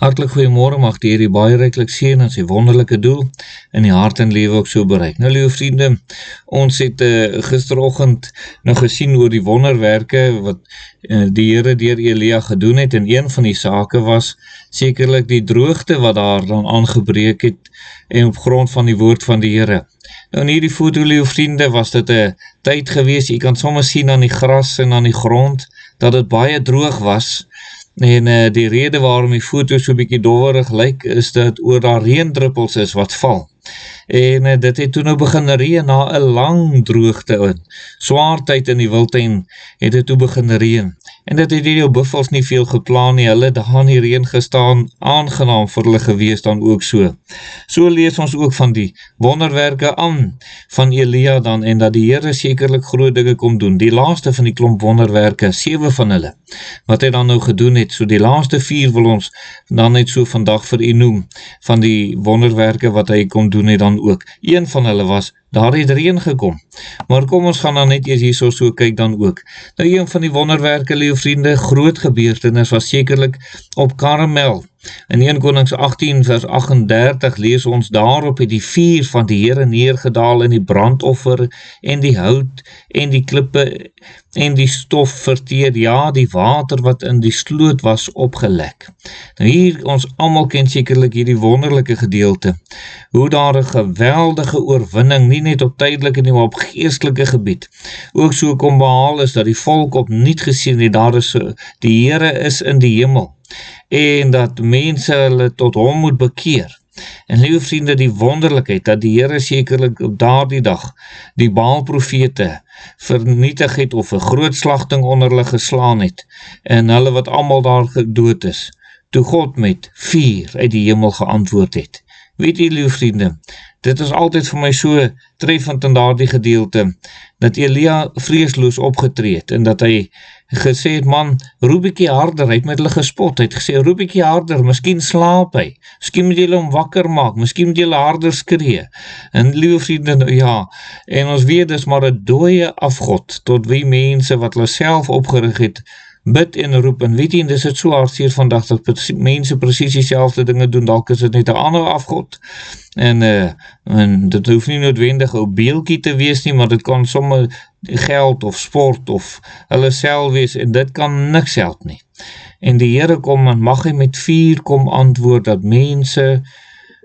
Hartlik goeiemôre, mag die Here baie ryklik seën en sy wonderlike doel in die hart en lewe ook so bereik. Nou, liewe vriende, ons het gisteroggend nog gesien oor die wonderwerke wat die Here deur Elia gedoen het, en een van die sake was sekerlik die droogte wat daar dan aangebreek het en op grond van die woord van die Here. Nou, in hierdie foto, liewe vriende, was dit 'n tyd gewees, jy kan sommer sien aan die gras en aan die grond, dat dit baie droog was. En die rede waarom die foto so bietjie dowwerig lyk, is dat oor daar reendruppels is wat val. En dit het toe nou begin reën na 'n lang droogte, swaar tyd in die wildtuin het dit toe begin reën. En dit het die buffels nie veel geplan nie, hulle het daar in die reën gestaan, aangenaam vir hulle gewees dan ook so. So lees ons ook van die wonderwerke aan van Elia dan, en dat die Here sekerlik groot dinge kom doen. Die laaste van die klomp wonderwerke, 7 van hulle, wat hy dan nou gedoen het, so die laaste 4 wil ons dan net so vandag vir u noem, van die wonderwerke wat hy kom doen het dan ook. Een van hulle was, daar het reën gekom. Maar kom ons gaan dan net eers hierso so kyk dan ook. Nou, een van die wonderwerke, liewe vriende, groot gebeurtenis was sekerlik op Karmel. In 1 Konings 18 vers 38 lees ons, daarop het die vuur van die Here neergedaal in die brandoffer en die hout en die klippe en die stof verteer, ja, die water wat in die sloot was opgelek. Nou hier, ons almal ken sekerlik hierdie wonderlike gedeelte, hoe daar 'n geweldige oorwinning, nie net op tydelike nie, maar op geestelike gebied, ook so kom behaal is, dat die volk opnuut gesien het, daar is, die Here is in die hemel, en dat mense hulle tot hom moet bekeer. En liewe vriende, die wonderlikheid, dat die Here sekerlik op daardie dag die Baal-profete vernietig het, of 'n groot slagting onder hulle geslaan het, en hulle wat almal daar gedood is, toe God met vuur uit die hemel geantwoord het. Weet jy, liewe vriende, dit is altyd vir my so treffend in daardie gedeelte, dat Elia vreesloos opgetree het, en dat hy gesê het, man, roep bietjie harder, hy het met hulle gespot, hy het gesê, roep bietjie harder, miskien slaap hy, miskien moet julle hom wakker maak, miskien moet julle harder skree. En liewe vriende, nou ja, en ons weet, dis maar 'n dooie afgod, tot wie mense wat hulle self opgerig het, bid en roep, en weet jy, en dis het so hartseer vandag, dat mense presies dieselfde dinge doen, dalk is dit net 'n ander afgod, en dit hoef nie noodwendig 'n beeltjie te wees nie, maar dit kan sommer geld of sport of hulle self wees, en dit kan niks help nie. En die Here kom, en mag hy met vuur kom antwoord, dat mense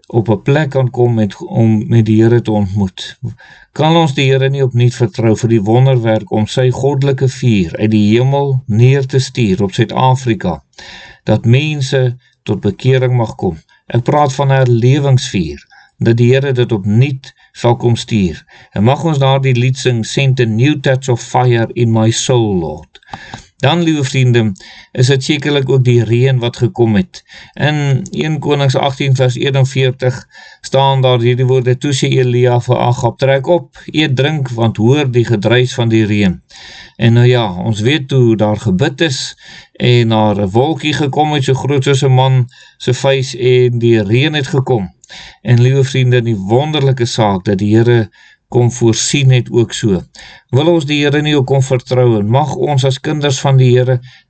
op 'n plek kan kom om met die Here te ontmoet. Kan ons die Here nie opnuut vertrou vir die wonderwerk om sy goddelike vuur uit die hemel neer te stuur op Suid-Afrika, dat mense tot bekering mag kom. Ek praat van herlewingsvuur, dat die Here dit opnuut sal kom stuur. En mag ons daardie lied sing, send a new touch of fire in my soul, Lord. Dan, liewe vriende, is dit sekerlik ook die reën wat gekom het. In 1 Konings 18 vers 41 staan daar hierdie woorde, toe sê Elia vir Agab, trek op, eet, drink, want hoor die gedruis van die reën. En nou ja, ons weet hoe daar gebid is, en daar 'n wolkie gekom het, so groot soos 'n man se vuis, en die reën het gekom. En liewe vriende, die wonderlike saak, dat die Here kom voorsien het ook so. Wil ons die Here nie ook kom vertrou, en mag ons as kinders van die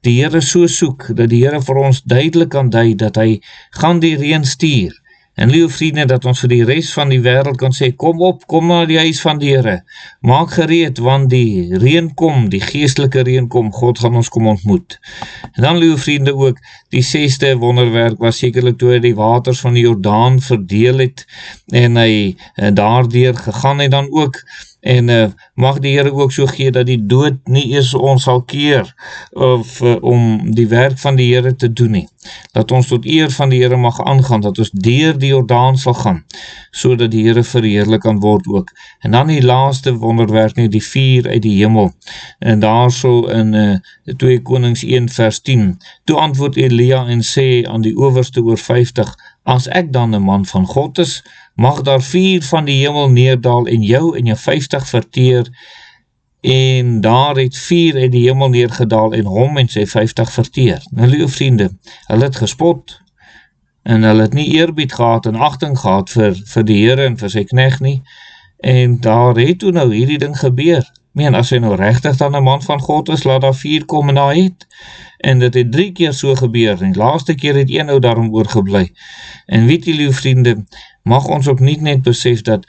Here so soek, dat die Here vir ons duidelik kan dui, dat hy gaan die reën stuur. En liewe vriende, dat ons vir die res van die wêreld kan sê, kom op, kom na die huis van die Here, maak gereed, want die reën kom, die geestelike reën kom, God gaan ons kom ontmoet. En dan, liewe vriende, ook, die 6de wonderwerk was sekerlik toe hy die waters van die Jordaan verdeel het, en hy daardeur gegaan het dan ook, en mag die Here ook so gee, dat die dood nie eers ons sal keer, of om die werk van die Here te doen nie, dat ons tot eer van die Here mag aangaan, dat ons deur die Jordaan sal gaan, so dat die Here verheerlik kan word ook. En dan die laaste wonderwerk, die vuur uit die hemel, en daar so in 2 Konings 1 vers 10, toe antwoord Elia en sê aan die owerste oor 50, as ek dan 'n man van God is, mag daar vuur van die hemel neerdaal en jou 50 verteer, en daar het vuur uit die hemel neergedaal en hom en sy 50 verteer. Nou, liewe vriende, hulle het gespot, en hulle het nie eerbied gehad en agting gehad vir die Here en vir sy knegt nie, en daar het toe nou hierdie ding gebeur. Meen, as hy nou regtig dan 'n man van God is, laat daar 4 kom en daar het. En dit het 3 keer so gebeur, en die laaste keer het 1 ou daarom oorgebly. En weet julle, vriende, mag ons ook nie net besef dat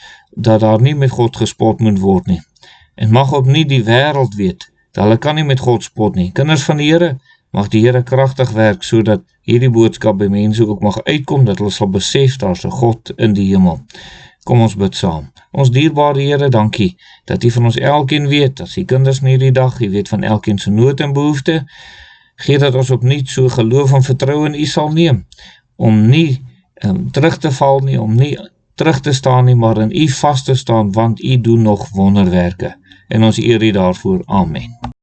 daar nie met God gespot moet word nie. En mag ook nie die wêreld weet, dat hulle kan nie met God spot nie. Kinders van die Here, mag die Here kragtig werk, sodat hierdie boodskap by mense ook mag uitkom, dat hulle sal besef, daar is 'n God in die hemel. Kom ons bid saam. Ons dierbare Here, dankie, dat U van ons elkeen weet, as die kinders in hierdie dag, U weet van elkeen se nood en behoefte, gee dat ons opnuut so geloof en vertrou in U sal neem, om nie terug te val nie, om nie terug te staan nie, maar in U vas te staan, want U doen nog wonderwerke, en ons eer U daarvoor. Amen.